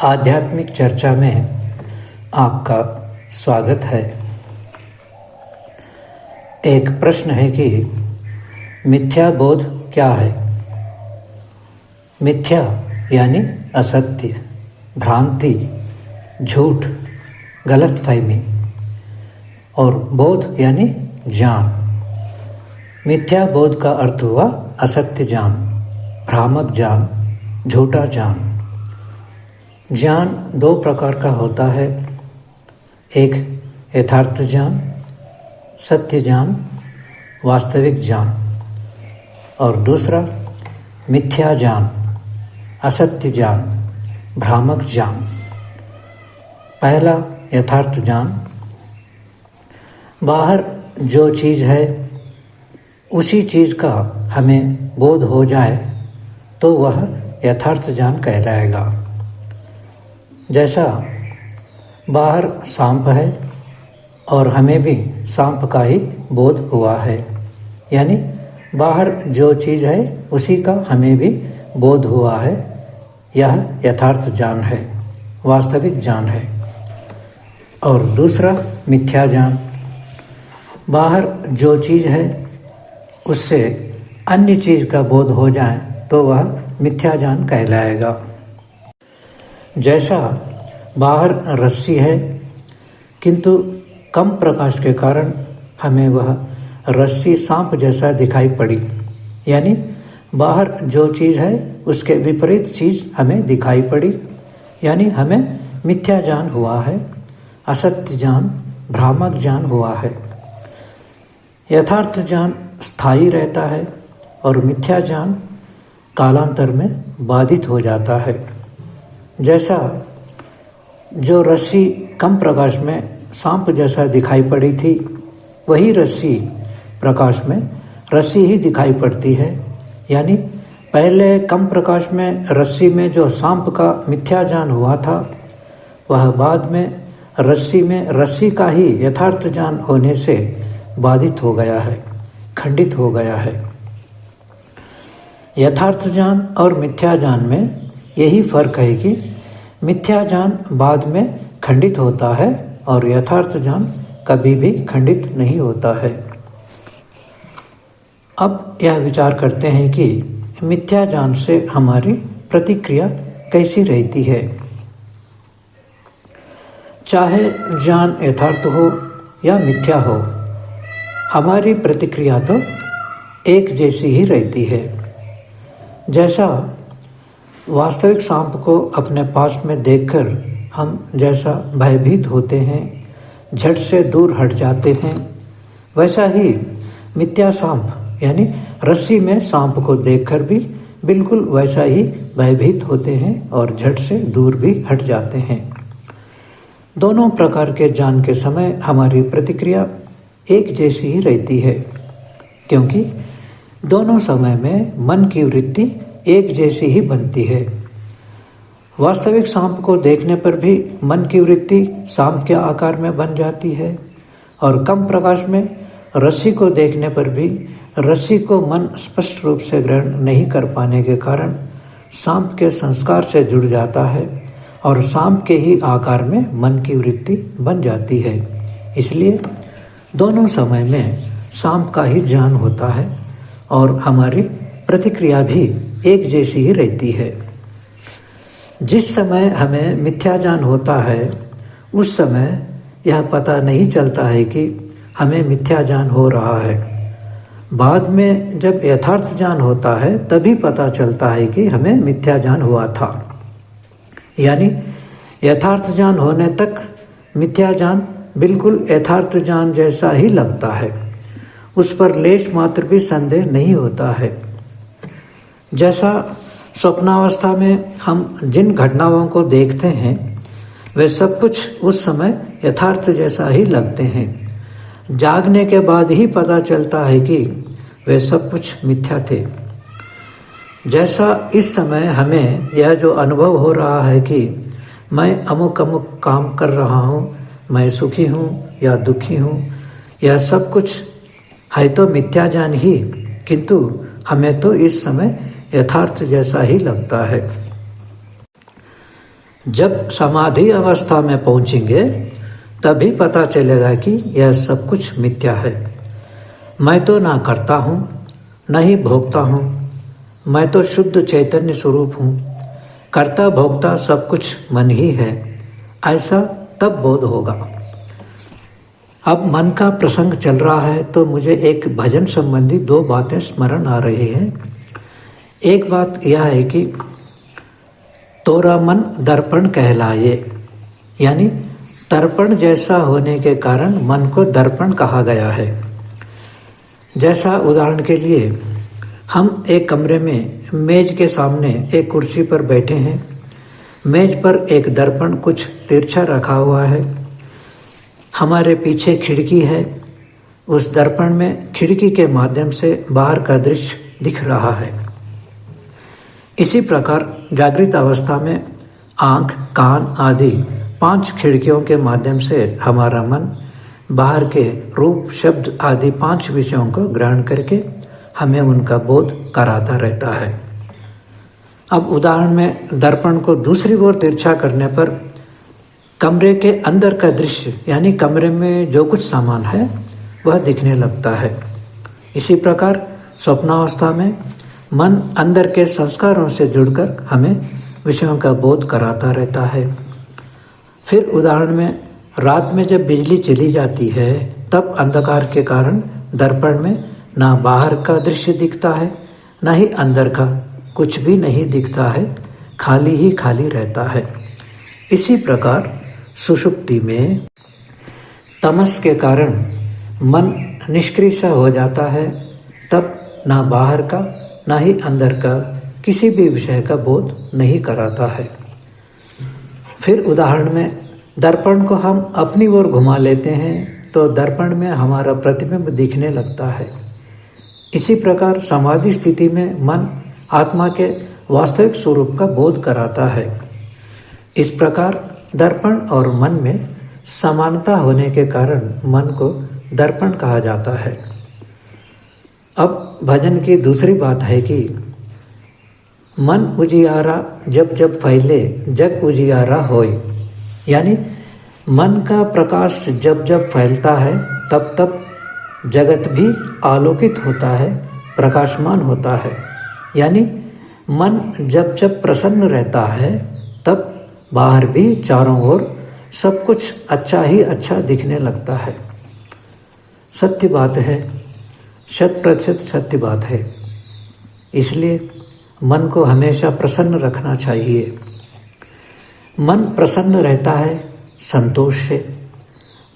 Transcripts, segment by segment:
आध्यात्मिक चर्चा में आपका स्वागत है। एक प्रश्न है कि मिथ्या बोध क्या है। मिथ्या यानी असत्य, भ्रांति, झूठ, गलतफहमी और बोध यानी ज्ञान। मिथ्या बोध का अर्थ हुआ असत्य ज्ञान, भ्रामक ज्ञान, झूठा ज्ञान। ज्ञान दो प्रकार का होता है, एक यथार्थ ज्ञान, सत्य ज्ञान, वास्तविक ज्ञान, और दूसरा मिथ्या ज्ञान, असत्य ज्ञान, भ्रामक ज्ञान। पहला यथार्थ ज्ञान, बाहर जो चीज़ है उसी चीज़ का हमें बोध हो जाए तो वह यथार्थ ज्ञान कहलाएगा। जैसा बाहर सांप है और हमें भी सांप का ही बोध हुआ है, यानी बाहर जो चीज़ है उसी का हमें भी बोध हुआ है, यह यथार्थ ज्ञान है, वास्तविक ज्ञान है। और दूसरा मिथ्या ज्ञान, बाहर जो चीज़ है उससे अन्य चीज़ का बोध हो जाए तो वह मिथ्या ज्ञान कहलाएगा। जैसा बाहर रस्सी है किंतु कम प्रकाश के कारण हमें वह रस्सी सांप जैसा दिखाई पड़ी, यानी बाहर जो चीज़ है उसके विपरीत चीज़ हमें दिखाई पड़ी, यानी हमें मिथ्या ज्ञान हुआ है, असत्य ज्ञान, भ्रामक ज्ञान हुआ है। यथार्थ ज्ञान स्थायी रहता है और मिथ्या ज्ञान कालांतर में बाधित हो जाता है। जैसा जो रस्सी कम प्रकाश में सांप जैसा दिखाई पड़ी थी, वही रस्सी प्रकाश में रस्सी ही दिखाई पड़ती है, यानी पहले कम प्रकाश में रस्सी में जो सांप का मिथ्या ज्ञान हुआ था वह बाद में रस्सी में रस्सी का ही यथार्थ ज्ञान होने से बाधित हो गया है, खंडित हो गया है। यथार्थ ज्ञान और मिथ्या ज्ञान में यही फर्क है कि मिथ्या ज्ञान बाद में खंडित होता है और यथार्थ ज्ञान कभी भी खंडित नहीं होता है। अब यह विचार करते हैं कि मिथ्या ज्ञान से हमारी प्रतिक्रिया कैसी रहती है। चाहे ज्ञान यथार्थ हो या मिथ्या हो, हमारी प्रतिक्रिया तो एक जैसी ही रहती है। जैसा वास्तविक सांप को अपने पास में देखकर हम जैसा भयभीत होते हैं, झट से दूर हट जाते हैं, वैसा ही मिथ्या सांप यानी रस्सी में सांप को देखकर भी बिल्कुल वैसा ही भयभीत होते हैं और झट से दूर भी हट जाते हैं। दोनों प्रकार के ज्ञान के समय हमारी प्रतिक्रिया एक जैसी ही रहती है, क्योंकि दोनों समय में मन की वृत्ति एक जैसी ही बनती है। वास्तविक सांप को देखने पर भी मन की वृत्ति सांप के आकार में बन जाती है और कम प्रकाश में रस्सी को देखने पर भी रस्सी को मन स्पष्ट रूप से ग्रहण नहीं कर पाने के कारण सांप के संस्कार से जुड़ जाता है और सांप के ही आकार में मन की वृत्ति बन जाती है। इसलिए दोनों समय में सांप का ही ज्ञान होता है और हमारी प्रतिक्रिया भी एक जैसी ही रहती है। जिस समय हमें मिथ्या ज्ञान होता है उस समय यह पता नहीं चलता है कि हमें मिथ्या ज्ञान हो रहा है। बाद में जब यथार्थ ज्ञान होता है तभी पता चलता है कि हमें मिथ्या ज्ञान हुआ था, यानी यथार्थ ज्ञान होने तक मिथ्या ज्ञान बिल्कुल यथार्थ ज्ञान जैसा ही लगता है, उस पर लेश मात्र भी संदेह नहीं होता है। जैसा स्वप्नावस्था में हम जिन घटनाओं को देखते हैं वे सब कुछ उस समय यथार्थ जैसा ही लगते हैं, जागने के बाद ही पता चलता है कि वे सब कुछ मिथ्या थे। जैसा इस समय हमें यह जो अनुभव हो रहा है कि मैं अमुक अमुक काम कर रहा हूँ, मैं सुखी हूँ या दुखी हूँ, यह सब कुछ है तो मिथ्या ज्ञान ही, किंतु हमें तो इस समय यथार्थ जैसा ही लगता है। जब समाधि अवस्था में पहुंचेंगे तभी पता चलेगा कि यह सब कुछ मिथ्या है। मैं तो ना करता हूँ न ही भोगता हूँ, मैं तो शुद्ध चैतन्य स्वरूप हूँ, कर्ता भोक्ता सब कुछ मन ही है, ऐसा तब बोध होगा। अब मन का प्रसंग चल रहा है तो मुझे एक भजन संबंधी 2 बातें स्मरण आ रही हैं। एक बात यह है कि तोरा मन दर्पण कहलाए, यानी दर्पण जैसा होने के कारण मन को दर्पण कहा गया है। जैसा उदाहरण के लिए हम एक कमरे में मेज के सामने एक कुर्सी पर बैठे हैं, मेज पर एक दर्पण कुछ तिरछा रखा हुआ है, हमारे पीछे खिड़की है, उस दर्पण में खिड़की के माध्यम से बाहर का दृश्य दिख रहा है। इसी प्रकार जागृत अवस्था में आँख, कान आदि 5 खिड़कियों के माध्यम से हमारा मन बाहर के रूप, शब्द आदि 5 विषयों को ग्रहण करके हमें उनका बोध कराता रहता है। अब उदाहरण में दर्पण को दूसरी ओर तिरछा करने पर कमरे के अंदर का दृश्य, यानी कमरे में जो कुछ सामान है वह दिखने लगता है। इसी प्रकार स्वप्नावस्था में मन अंदर के संस्कारों से जुड़कर हमें विषयों का बोध कराता रहता है। फिर उदाहरण में रात में जब बिजली चली जाती है तब अंधकार के कारण दर्पण में ना बाहर का दृश्य दिखता है, ना ही अंदर का, कुछ भी नहीं दिखता है, खाली ही खाली रहता है। इसी प्रकार सुषुप्ति में तमस के कारण मन निष्क्रिय सा हो जाता है, तब ना बाहर का ना ही अंदर का किसी भी विषय का बोध नहीं कराता है। फिर उदाहरण में दर्पण को हम अपनी ओर घुमा लेते हैं तो दर्पण में हमारा प्रतिबिंब दिखने लगता है। इसी प्रकार समाधि स्थिति में मन आत्मा के वास्तविक स्वरूप का बोध कराता है। इस प्रकार दर्पण और मन में समानता होने के कारण मन को दर्पण कहा जाता है। अब भजन की दूसरी बात है कि मन उजियारा जब जब फैले जग उजियारा होय, यानी मन का प्रकाश जब जब फैलता है तब तब जगत भी आलोकित होता है, प्रकाशमान होता है। यानी मन जब जब प्रसन्न रहता है तब बाहर भी चारों ओर सब कुछ अच्छा ही अच्छा दिखने लगता है। सत्य बात है, 100% सत्य बात है। इसलिए मन को हमेशा प्रसन्न रखना चाहिए। मन प्रसन्न रहता है संतोष से,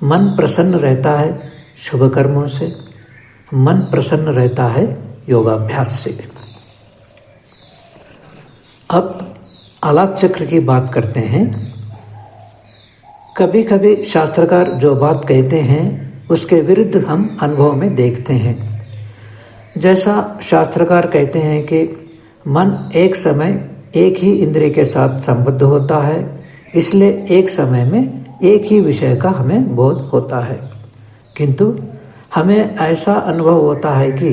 मन प्रसन्न रहता है शुभ कर्मों से, मन प्रसन्न रहता है योगाभ्यास से। अब आलाप चक्र की बात करते हैं। कभी कभी शास्त्रकार जो बात कहते हैं उसके विरुद्ध हम अनुभव में देखते हैं। जैसा शास्त्रकार कहते हैं कि मन एक समय एक ही इंद्रिय के साथ संबद्ध होता है, इसलिए एक समय में एक ही विषय का हमें बोध होता है। किंतु हमें ऐसा अनुभव होता है कि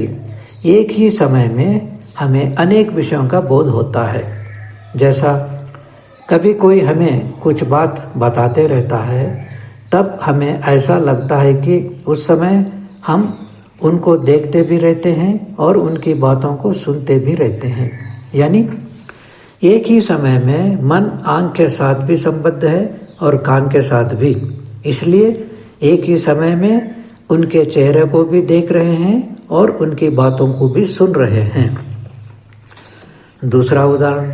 एक ही समय में हमें अनेक विषयों का बोध होता है। जैसा कभी कोई हमें कुछ बात बताते रहता है, तब हमें ऐसा लगता है कि उस समय हम उनको देखते भी रहते हैं और उनकी बातों को सुनते भी रहते हैं। यानी एक ही समय में मन आँख के साथ भी संबद्ध है और कान के साथ भी, इसलिए एक ही समय में उनके चेहरे को भी देख रहे हैं और उनकी बातों को भी सुन रहे हैं। दूसरा उदाहरण,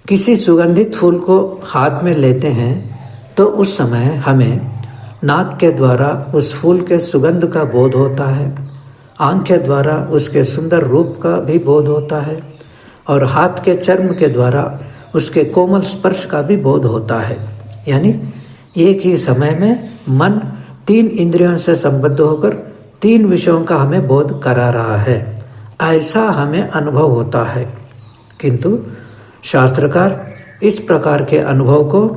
किसी सुगंधित फूल को हाथ में लेते हैं तो उस समय हमें नाक के द्वारा उस फूल के सुगंध का बोध होता है, आँख के द्वारा उसके सुंदर रूप का भी बोध होता है और हाथ के चर्म के द्वारा उसके कोमल स्पर्श का भी बोध होता है। यानी एक ही समय में मन 3 इंद्रियों से संबद्ध होकर 3 विषयों का हमें बोध करा रहा है, ऐसा हमें अनुभव होता है। किंतु शास्त्रकार इस प्रकार के अनुभव को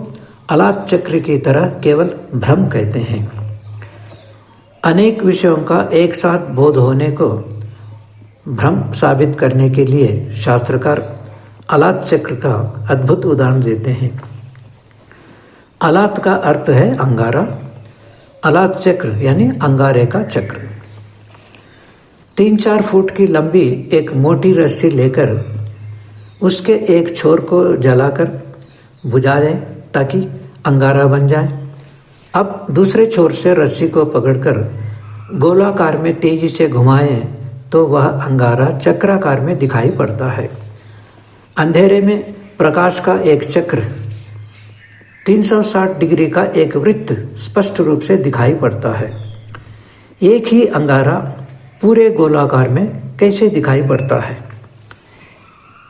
आलाप चक्र की तरह केवल भ्रम कहते हैं। अनेक विषयों का एक साथ बोध होने को भ्रम साबित करने के लिए शास्त्रकार आलाप चक्र का अद्भुत उदाहरण देते हैं। अलात का अर्थ है अंगारा। अलात चक्र यानी अंगारे का चक्र। 3-4 फुट की लंबी एक मोटी रस्सी लेकर उसके एक छोर को जलाकर बुझा दें ताकि अंगारा बन जाए। अब दूसरे छोर से रस्सी को पकड़कर गोलाकार में तेजी से घुमाएं तो वह अंगारा चक्राकार में दिखाई पड़ता है। अंधेरे में प्रकाश का एक चक्र 360 डिग्री का एक वृत्त स्पष्ट रूप से दिखाई पड़ता है। एक ही अंगारा पूरे गोलाकार में कैसे दिखाई पड़ता है?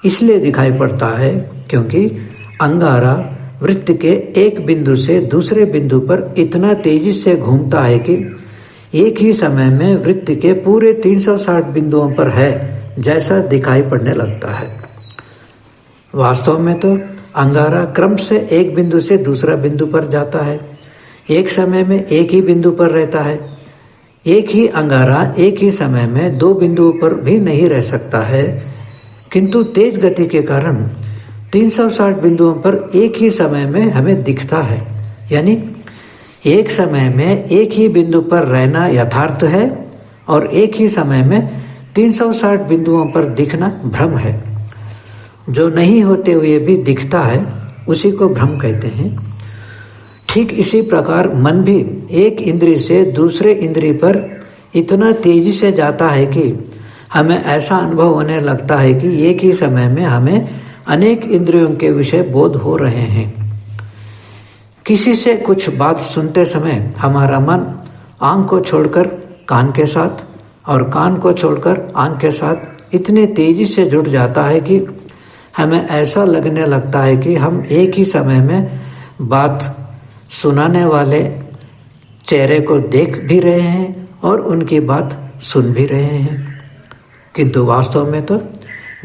इसलिए दिखाई पड़ता है क्योंकि अंगारा वृत्त के एक बिंदु से दूसरे बिंदु पर इतना तेजी से घूमता है कि एक ही समय में वृत्त के पूरे 360 बिंदुओं पर है जैसा दिखाई पड़ने लगता है। वास्तव में तो अंगारा क्रम से एक बिंदु से दूसरा बिंदु पर जाता है, एक समय में एक ही बिंदु पर रहता है। एक ही अंगारा एक ही समय में 2 बिंदुओं पर भी नहीं रह सकता है, किंतु तेज गति के कारण 360 बिंदुओं पर एक ही समय में हमें दिखता है। यानी एक समय में एक ही बिंदु पर रहना यथार्थ है और एक ही समय में 360 बिंदुओं पर दिखना भ्रम है। जो नहीं होते हुए भी दिखता है उसी को भ्रम कहते हैं। ठीक इसी प्रकार मन भी एक इंद्रिय से दूसरे इंद्रिय पर इतना तेजी से जाता है कि हमें ऐसा अनुभव होने लगता है कि एक ही समय में हमें अनेक इंद्रियों के विषय बोध हो रहे हैं। किसी से कुछ बात सुनते समय हमारा मन आंख को छोड़कर कान के साथ और कान को छोड़कर आंख के साथ इतने तेजी से जुड़ जाता है कि हमें ऐसा लगने लगता है कि हम एक ही समय में बात सुनाने वाले चेहरे को देख भी रहे हैं और उनकी बात सुन भी रहे हैं। किंतु वास्तव में तो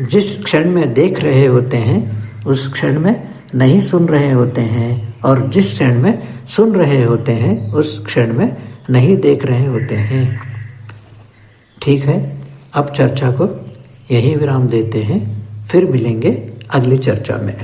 जिस क्षण में देख रहे होते हैं उस क्षण में नहीं सुन रहे होते हैं और जिस क्षण में सुन रहे होते हैं उस क्षण में नहीं देख रहे होते हैं। ठीक है, अब चर्चा को यही विराम देते हैं, फिर मिलेंगे अगली चर्चा में।